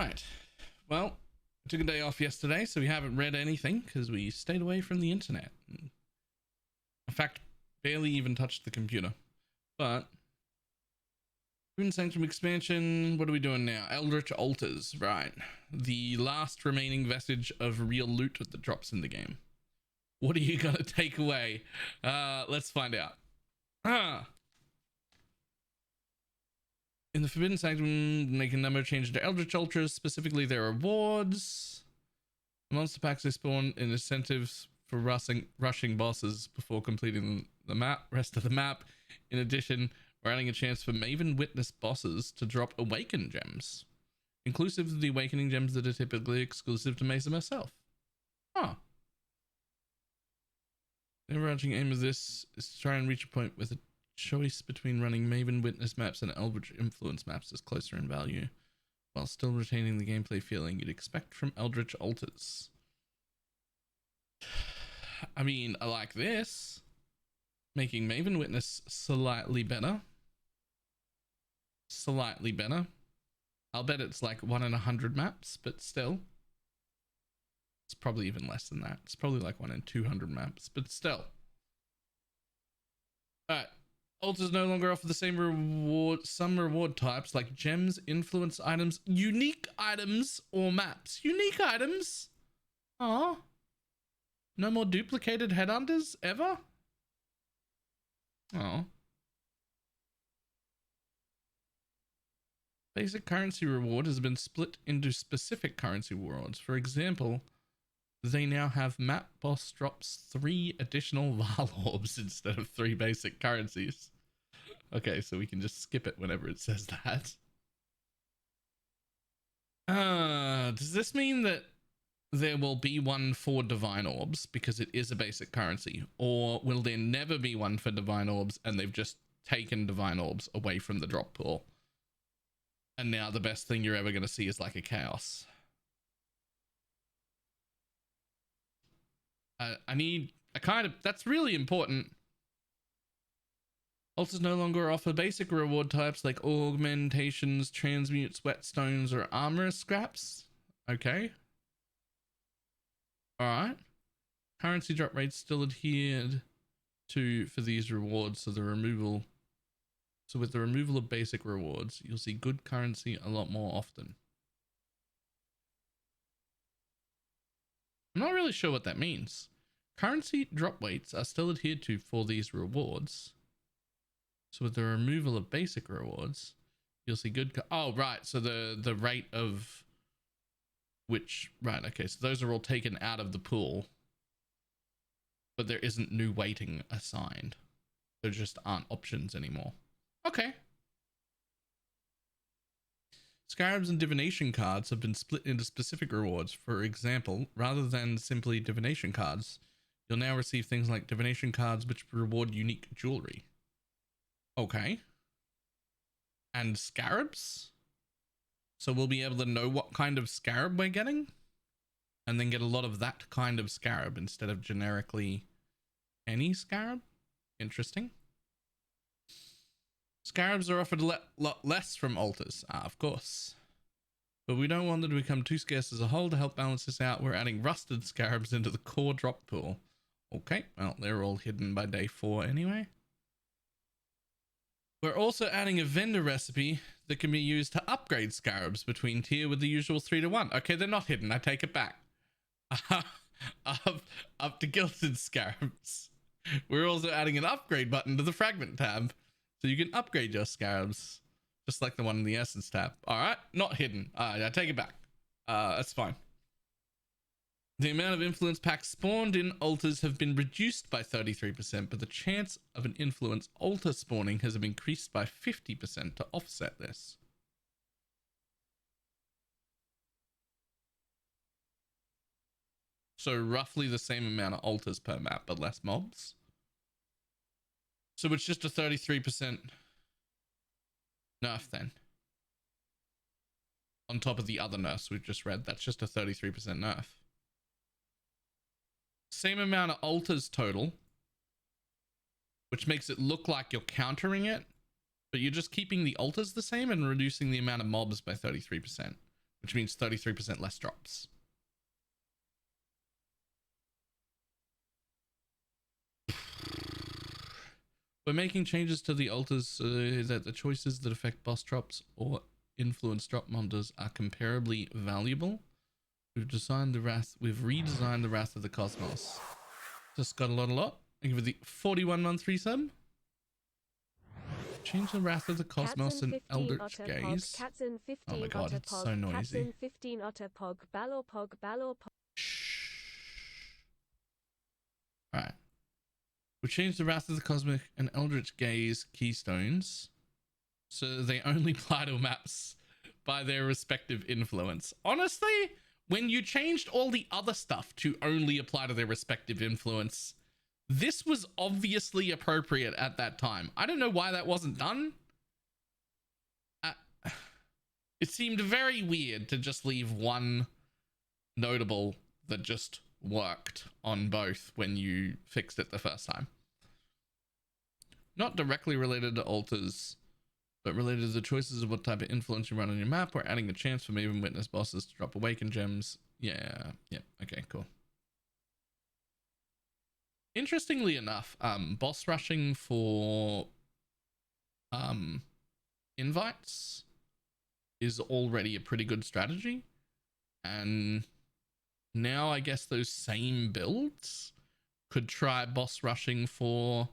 right. Well, I took a day off yesterday, so we haven't read anything because we stayed away from the internet. In fact, barely even touched the computer. But Forbidden Sanctum expansion, what are we doing now? Eldritch Altars, right. The last remaining vestige of real loot that drops in the game. What are you gonna take away? Let's find out. In the Forbidden Sanctum, make a number of changes to Eldritch Altars, specifically their rewards. Monster packs they spawn in incentives for rushing bosses before completing the rest of the map. In addition, we're adding a chance for Maven Witness bosses to drop Awaken gems, inclusive of the Awakening gems that are typically exclusive to Mesa herself. Huh. The overarching aim of this is to try and reach a point with a choice between running Maven Witness maps and Eldritch Influence maps is closer in value, while still retaining the gameplay feeling you'd expect from Eldritch Altars. I mean, I like this. Making Maven Witness slightly better. Slightly better. I'll bet it's like 1 in 100 maps, but still. It's probably even less than that. It's probably like 1 in 200 maps, but still. Alright. Altars no longer offer the same some reward types like gems, influence items, unique items, or maps. Unique items? Aw. No more duplicated headhunters ever? Oh. Basic currency reward has been split into specific currency rewards. For example, they now have map boss drops 3 additional Val orbs instead of 3 basic currencies. Okay, so we can just skip it whenever it says that. Does this mean that there will be one for divine orbs because it is a basic currency, or will there never be one for divine orbs and they've just taken divine orbs away from the drop pool, and now the best thing you're ever going to see is like a chaos? I need a kind of, that's really important. Altars no longer offer basic reward types like augmentations, transmutes, whetstones, or armor scraps. Okay. Alright. Currency drop rates still adhered to for these rewards, so with the removal of basic rewards, you'll see good currency a lot more often. I'm not really sure what that means. Currency drop weights are still adhered to for these rewards. So with the removal of basic rewards, you'll see good. Oh, right. So the rate of which, right. Okay. So those are all taken out of the pool, but there isn't new weighting assigned. There just aren't options anymore. Okay. Scarabs and divination cards have been split into specific rewards. For example, rather than simply divination cards, you'll now receive things like divination cards which reward unique jewelry. Okay. And scarabs? So we'll be able to know what kind of scarab we're getting, and then get a lot of that kind of scarab instead of generically any scarab. Interesting. Scarabs are offered a lot less from altars. Of course. But we don't want them to become too scarce as a whole. To help balance this out, we're adding rusted scarabs into the core drop pool. Okay, well, they're all hidden by day 4 anyway. We're also adding a vendor recipe that can be used to upgrade scarabs between tier with the usual 3 to 1. Okay, they're not hidden. I take it back. Up to gilded scarabs. We're also adding an upgrade button to the fragment tab, so you can upgrade your scarabs, just like the one in the essence tab. All right, not hidden. I take it back. That's fine. The amount of influence packs spawned in altars have been reduced by 33%, but the chance of an influence altar spawning has been increased by 50% to offset this. So roughly the same amount of altars per map, but less mobs. So it's just a 33% nerf then. On top of the other nerfs we've just read, that's just a 33% nerf. Same amount of altars total, which makes it look like you're countering it, but you're just keeping the altars the same and reducing the amount of mobs by 33%. which means 33% less drops. We're making changes to the altars that the choices that affect boss drops or influence drop numbers are comparably valuable. We've redesigned the Wrath of the Cosmos. Just got a lot. Thank you for the 41-month resub. Change the Wrath of the Cosmos and Eldritch Gaze. Oh my god, it's so noisy. Alright. We changed the Wrath of the Cosmic and Eldritch Gaze keystones so they only apply to maps by their respective influence. Honestly, when you changed all the other stuff to only apply to their respective influence, this was obviously appropriate at that time. I don't know why that wasn't done. It seemed very weird to just leave one notable that just worked on both when you fixed it the first time. Not directly related to altars, but related to the choices of what type of influence you run on your map. We're adding a chance for Maven Witness bosses to drop Awakened Gems. Yeah, okay, cool. Interestingly enough, boss rushing for invites is already a pretty good strategy, and now I guess those same builds could try boss rushing for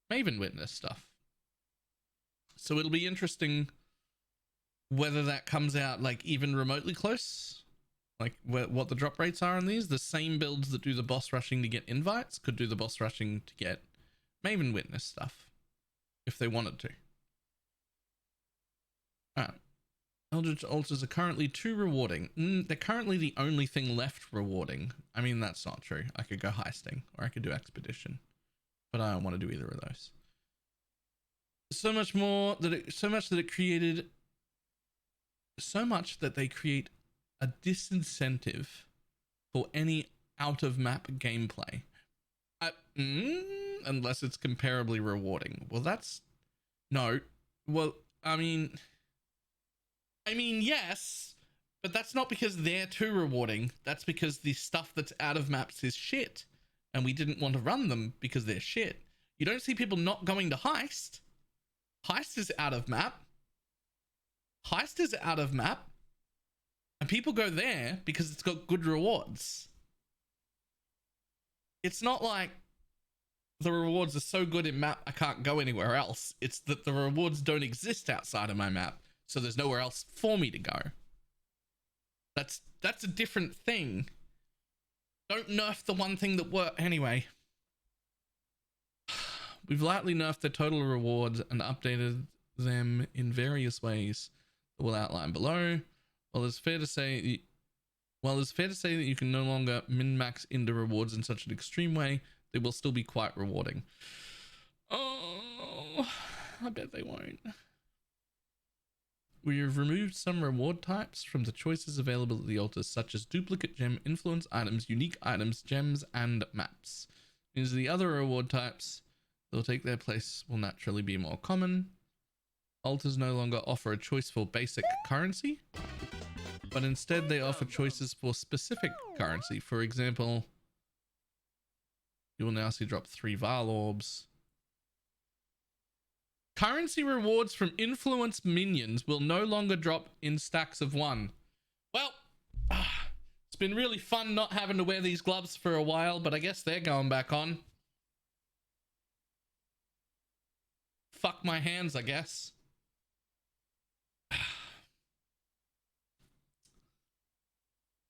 Maven Witness stuff. So it'll be interesting whether that comes out like even remotely close, like what the drop rates are on these. The same builds that do the boss rushing to get invites could do the boss rushing to get Maven Witness stuff if they wanted to. Alright. Eldritch Altars are currently too rewarding. They're currently the only thing left rewarding. I mean, that's not true. I could go heisting or I could do expedition, but I don't want to do either of those. So much that they create a disincentive for any out of map gameplay. Unless it's comparably rewarding. Well, that's no. Well, I mean, yes, but that's not because they're too rewarding. That's because the stuff that's out of maps is shit, and we didn't want to run them because they're shit. You don't see people not going to Heist. Heist is out of map. And people go there because it's got good rewards. It's not like the rewards are so good in map I can't go anywhere else. It's that the rewards don't exist outside of my map, so there's nowhere else for me to go. That's a different thing. Don't nerf the one thing that worked anyway. We've lightly nerfed the total rewards and updated them in various ways that we'll outline below. While it's fair to say that you can no longer min-max into rewards in such an extreme way, they will still be quite rewarding. Oh, I bet they won't. We have removed some reward types from the choices available at the altars, such as duplicate gem, influence items, unique items, gems, and maps. Means the other reward types that will take their place will naturally be more common. Altars no longer offer a choice for basic currency, but instead they offer choices for specific currency. For example, you will now see drop 3 Val orbs. Currency rewards from influence minions will no longer drop in stacks of 1. Well, it's been really fun not having to wear these gloves for a while, but I guess they're going back on. Fuck my hands, I guess.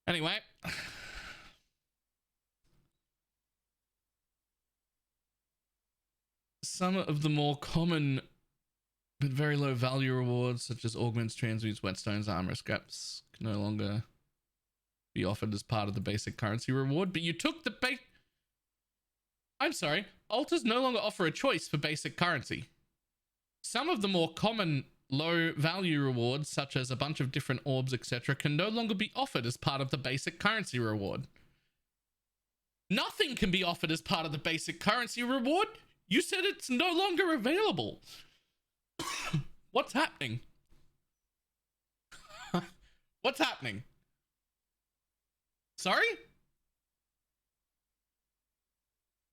Anyway. Some of the more common but very low value rewards, such as augments, transmutes, whetstones, armor, scraps, can no longer be offered as part of the basic currency reward. But you took the I'm sorry. Altars no longer offer a choice for basic currency. Some of the more common low value rewards, such as a bunch of different orbs, etc., can no longer be offered as part of the basic currency reward. Nothing can be offered as part of the basic currency reward. You said it's no longer available. What's happening? What's happening? Sorry?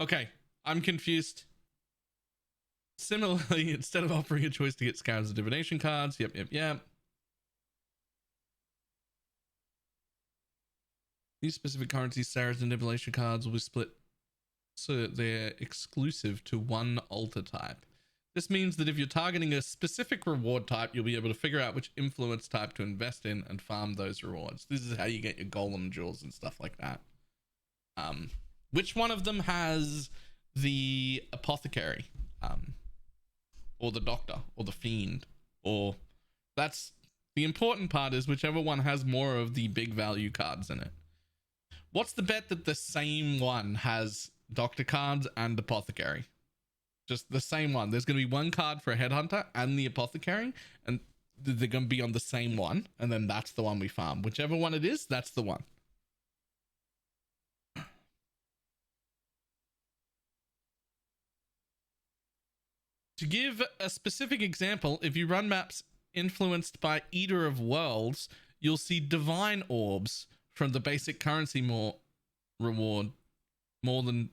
Okay, I'm confused. Similarly, instead of offering a choice to get scarabs and divination cards, yep. These specific currencies, scarabs and divination cards, will be split so they're exclusive to one altar type. This means that if you're targeting a specific reward type, you'll be able to figure out which influence type to invest in and farm those rewards. This is how you get your golem jewels and stuff like that. Which one of them has the apothecary, or the doctor, or the fiend, or that's the important part, is whichever one has more of the big value cards in it. What's the bet that the same one has doctor cards and apothecary? Just the same one. There's going to be one card for a headhunter and the apothecary, and they're going to be on the same one, and then that's the one we farm. Whichever one it is, that's the one. To give a specific example, if you run maps influenced by Eater of Worlds, you'll see divine orbs from the basic currency reward more than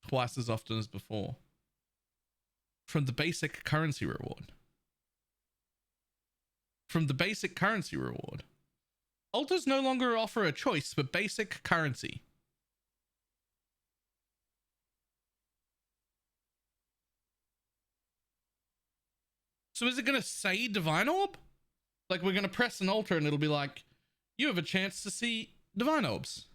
twice as often as before. From the basic currency reward. From the basic currency reward. Altars no longer offer a choice for basic currency. So is it going to say divine orb? Like, we're going to press an altar and it'll be like, you have a chance to see divine orbs.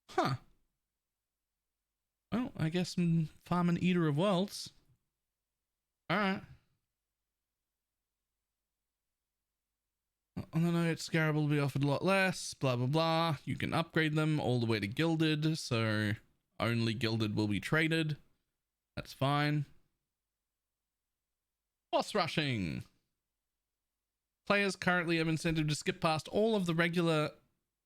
Huh. Well, I guess I'm farming Eater of Worlds. Alright. On the note, Scarab will be offered a lot less, blah blah blah. You can upgrade them all the way to Gilded, so only Gilded will be traded. That's fine. Boss rushing. Players currently have incentive to skip past all of the regular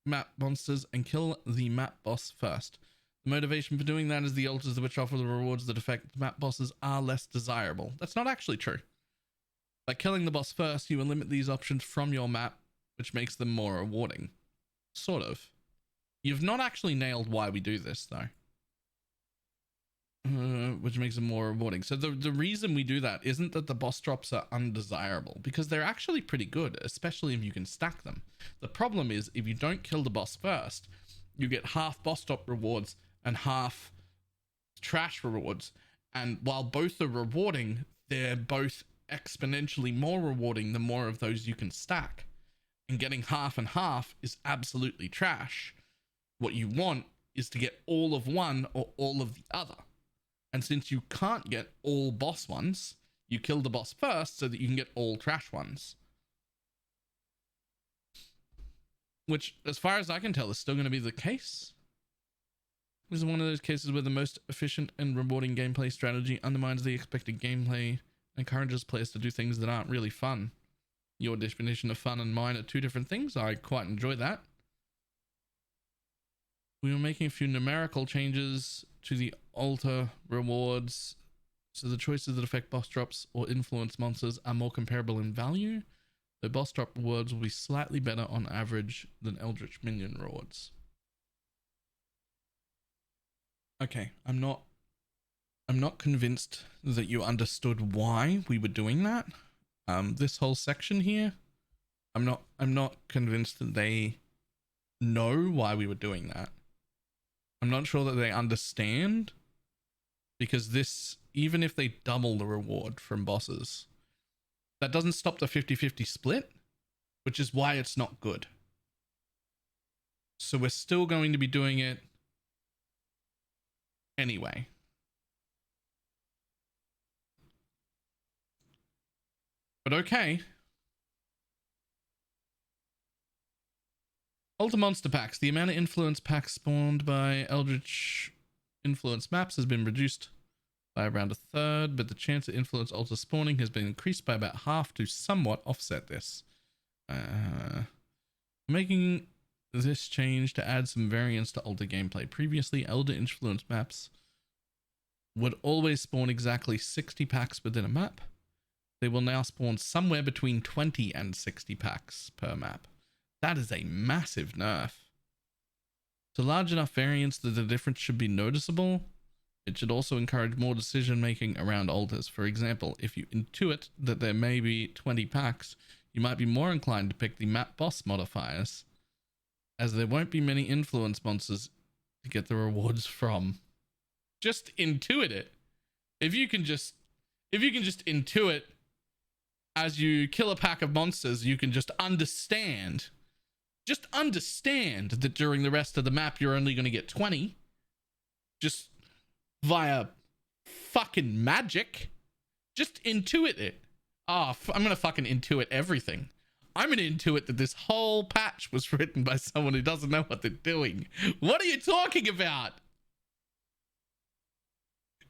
map monsters and kill the map boss first. The motivation for doing that is the altars which offer the rewards that affect map bosses are less desirable. That's not actually true. By killing the boss first, you eliminate these options from your map, which makes them more rewarding. Sort of. You've not actually nailed why we do this, though. Which makes them more rewarding. So the reason we do that isn't that the boss drops are undesirable, because they're actually pretty good, especially if you can stack them. The problem is, if you don't kill the boss first, you get half boss drop rewards and half trash rewards. And while both are rewarding, they're both exponentially more rewarding the more of those you can stack. And getting half and half is absolutely trash. What you want is to get all of one or all of the other. And since you can't get all boss ones, you kill the boss first so that you can get all trash ones. Which, as far as I can tell, is still going to be the case. This is one of those cases where the most efficient and rewarding gameplay strategy undermines the expected gameplay and encourages players to do things that aren't really fun. Your definition of fun and mine are two different things. I quite enjoy that. We were making a few numerical changes to the altar rewards, so the choices that affect boss drops or influence monsters are more comparable in value. The boss drop rewards will be slightly better on average than Eldritch Minion rewards. Okay, I'm not convinced that you understood why we were doing that. This whole section here, I'm not convinced that they know why we were doing that. I'm not sure that they understand, because this, even if they double the reward from bosses, that doesn't stop the 50-50 split, which is why it's not good. So we're still going to be doing it anyway. But okay. Altar Monster Packs. The amount of influence packs spawned by Eldritch influence maps has been reduced by around a third, but the chance of influence altar spawning has been increased by about half to somewhat offset this. Making this change to add some variance to altar gameplay. Previously, Elder influence maps would always spawn exactly 60 packs within a map. they will now spawn somewhere between 20 and 60 packs per map. That is a massive nerf. To large enough variance that the difference should be noticeable, it should also encourage more decision making around alters. For example, if you intuit that there may be 20 packs, you might be more inclined to pick the map boss modifiers, as there won't be many influence monsters to get the rewards from. Just intuit it. If you can just intuit as you kill a pack of monsters, you can just understand that during the rest of the map you're only going to get 20 just via fucking magic. Just intuit it. I'm gonna fucking intuit everything. I'm gonna intuit that this whole patch was written by someone who doesn't know what they're doing. What are you talking about?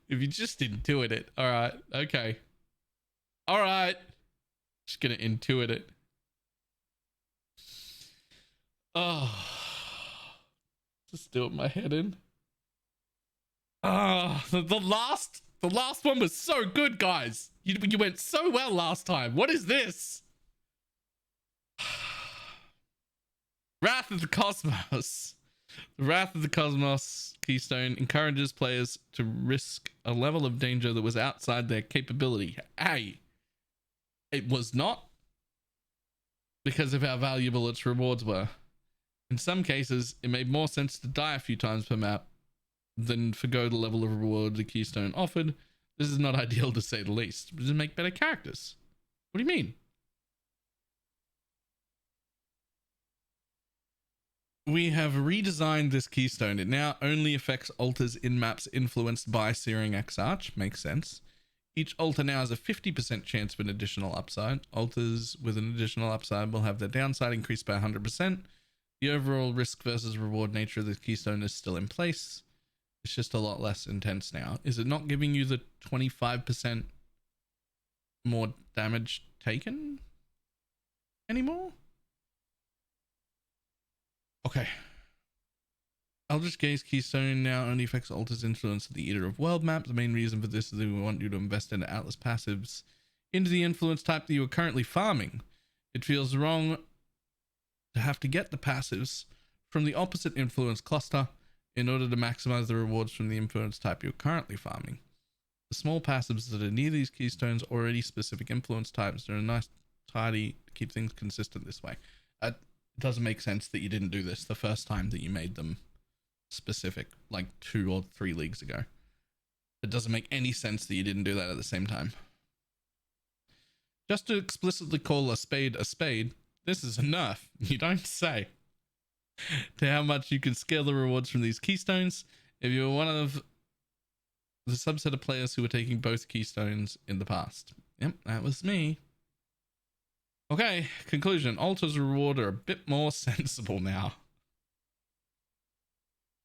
If you just intuit it. All right. Okay. All right. Just gonna intuit it. Oh, just do it my head in. The last one was so good, guys. You went so well last time. What is this? Wrath of the Cosmos. The Wrath of the Cosmos keystone encourages players to risk a level of danger that was outside their capability. Hey, it was not, because of how valuable its rewards were. In some cases, it made more sense to die a few times per map than forgo the level of reward the keystone offered. This is not ideal, to say the least. Does it make better characters? What do you mean? We have redesigned this keystone. It now only affects alters in maps influenced by Searing Exarch. Makes sense. Each altar now has a 50% chance of an additional upside. Altars with an additional upside will have their downside increased by 100%. The overall risk versus reward nature of the keystone is still in place. It's just a lot less intense now. Is it not giving you the 25% more damage taken anymore? Okay. Eldritch Gaze Keystone now only affects alters influence of the Eater of World map. The main reason for this is that we want you to invest into Atlas passives into the influence type that you are currently farming. It feels wrong to have to get the passives from the opposite influence cluster in order to maximize the rewards from the influence type you're currently farming. The small passives that are near these keystones already specific influence types are a nice tidy to keep things consistent this way. It doesn't make sense that you didn't do this the first time that you made them specific, like 2 or 3 leagues ago. It doesn't make any sense that you didn't do that at the same time. Just to explicitly call a spade, this is a nerf, you don't say, to how much you can scale the rewards from these keystones. If you're one of the subset of players who were taking both keystones in the past. Yep, that was me. Okay, conclusion. Altars reward are a bit more sensible now.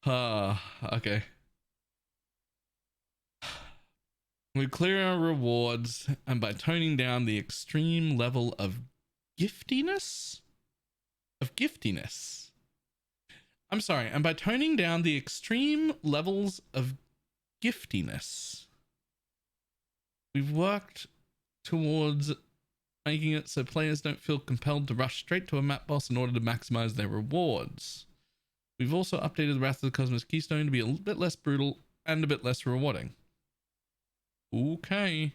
Okay. We clear our rewards, and by toning down the extreme level of giftiness? I'm sorry, and by toning down the extreme levels of giftiness, we've worked towards making it so players don't feel compelled to rush straight to a map boss in order to maximize their rewards. We've also updated the Wrath of the Cosmos Keystone to be a little bit less brutal and a bit less rewarding. Okay.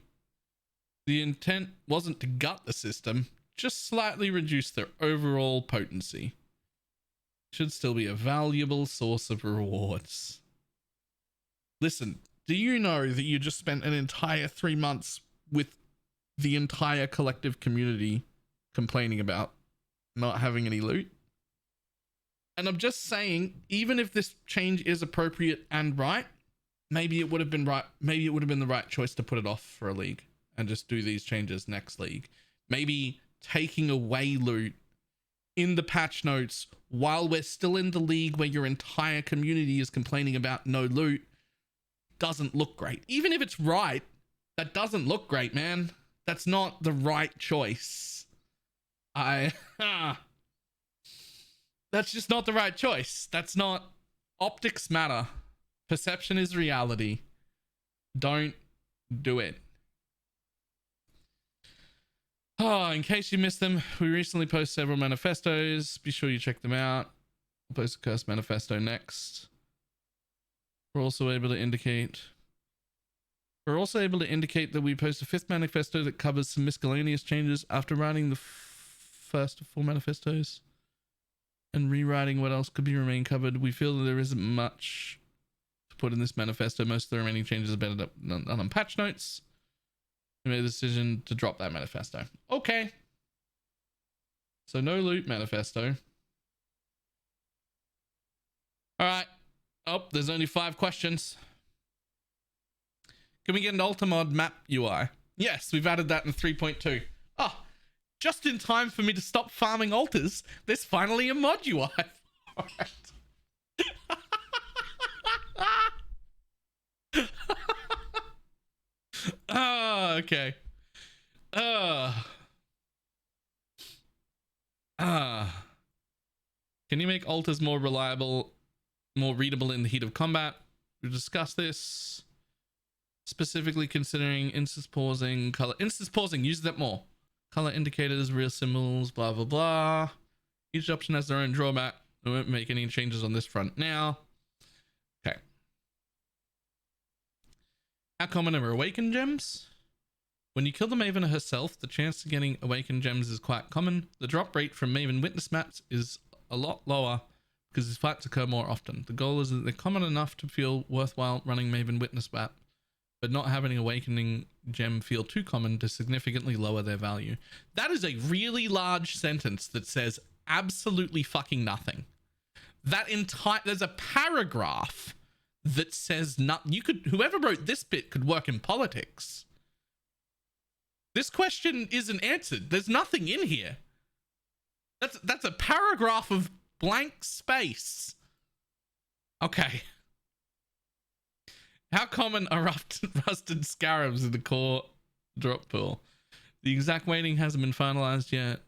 The intent wasn't to gut the system, just slightly reduce their overall potency. Should still be a valuable source of rewards. Listen, do you know that you just spent an entire 3 months with the entire collective community complaining about not having any loot? And I'm just saying, even if this change is appropriate and right, maybe it would have been right. Maybe it would have been the right choice to put it off for a league and just do these changes next league. Maybe taking away loot in the patch notes while we're still in the league where your entire community is complaining about no loot doesn't look great. Even if it's right, that doesn't look great, man. That's not the right choice. That's just not the right choice. That's not. Optics matter. Perception is reality. Don't do it. Oh, in case you missed them, we recently posted several manifestos. Be sure you check them out. We'll post a cursed manifesto next. We're also able to indicate that we post a 5th manifesto that covers some miscellaneous changes after writing the first of 4 manifestos and rewriting what else could be remain covered. We feel that there isn't much to put in this manifesto. Most of the remaining changes are better done on patch notes. We made the decision to drop that manifesto. Okay. So no loot manifesto. All right. Oh, there's only 5 questions. Can we get an Ultimod map UI? Yes, we've added that in 3.2. Oh, just in time for me to stop farming altars. There's finally a mod UI. All right. Oh, okay. Can you make altars more reliable, more readable in the heat of combat? We've discussed this. Specifically considering instance pausing, color. Instance pausing, use that more. Color indicators, real symbols, blah, blah, blah. Each option has their own drawback. We won't make any changes on this front now. Okay. How common are awakened gems? When you kill the Maven herself, the chance of getting awakened gems is quite common. The drop rate from Maven witness maps is a lot lower because these fights occur more often. The goal is that they're common enough to feel worthwhile running Maven witness map, but not having an awakening gem feel too common to significantly lower their value. That is a really large sentence that says absolutely fucking nothing. There's a paragraph that says whoever wrote this bit could work in politics. This question isn't answered. There's nothing in here. That's a paragraph of blank space. Okay. How common are rusted scarabs in the core drop pool? The exact weighting hasn't been finalized yet.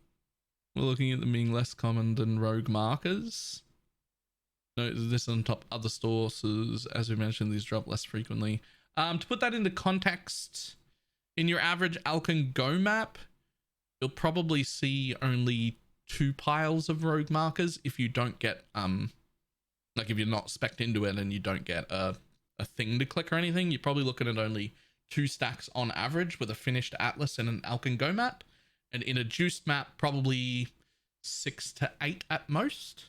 We're looking at them being less common than rogue markers. Note this on top other sources. As we mentioned, these drop less frequently. To put that into context, in your average Alkan Go map, you'll probably see only 2 piles of rogue markers if you don't get like if you're not spec'd into it and you don't get a thing to click or anything. You're probably looking at only 2 stacks on average with a finished atlas and an Alkan Go map, and in a juiced map probably 6 to 8 at most.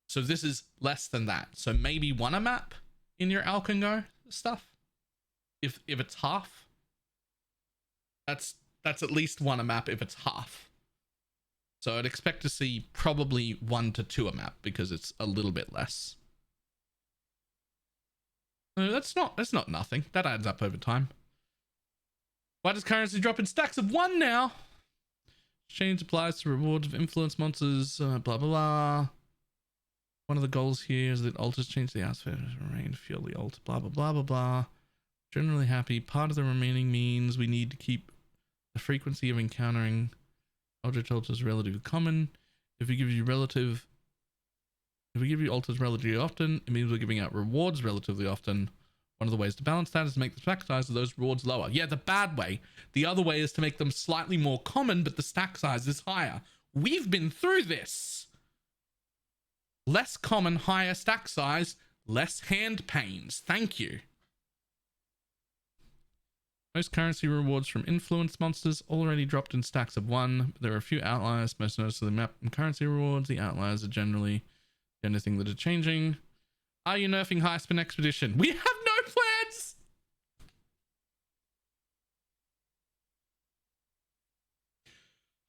So this is less than that. So maybe 1 a map in your Alkan Go stuff. If it's half, that's at least 1 a map if it's half. So I'd expect to see probably 1 to 2 a map because it's a little bit less. That's not nothing. That adds up over time. Why does currency drop in stacks of 1 now? Change applies to rewards of influence monsters, blah blah blah. One of the goals here is that altars change the aspect of remain to feel the altar, blah blah blah blah blah. Generally happy. Part of the remaining means we need to keep the frequency of encountering object altars relatively common. If we give you altars relatively often, it means we're giving out rewards relatively often. One of the ways to balance that is to make the stack size of those rewards lower. Yeah, the bad way. The other way is to make them slightly more common, but the stack size is higher. We've been through this. Less common, higher stack size, less hand pains. Thank you. Most currency rewards from influence monsters already dropped in stacks of 1. But there are a few outliers, most noticeably map and currency rewards. The outliers are generally the only thing that are changing. Are you nerfing High Spin Expedition? We have no plans!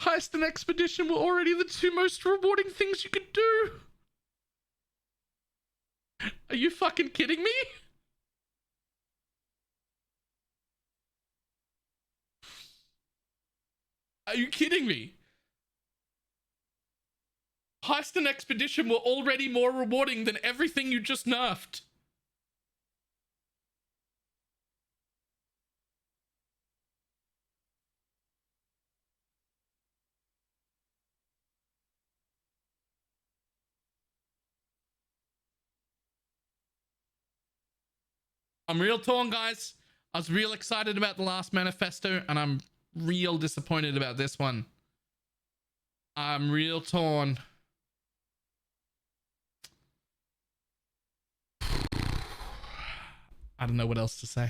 High Spin Expedition were already the 2 most rewarding things you could do. Are you fucking kidding me? Are you kidding me? Heist and Expedition were already more rewarding than everything you just nerfed. I'm real torn, guys. I was real excited about the last manifesto, and I'm real disappointed about this one. I'm real torn. I don't know what else to say.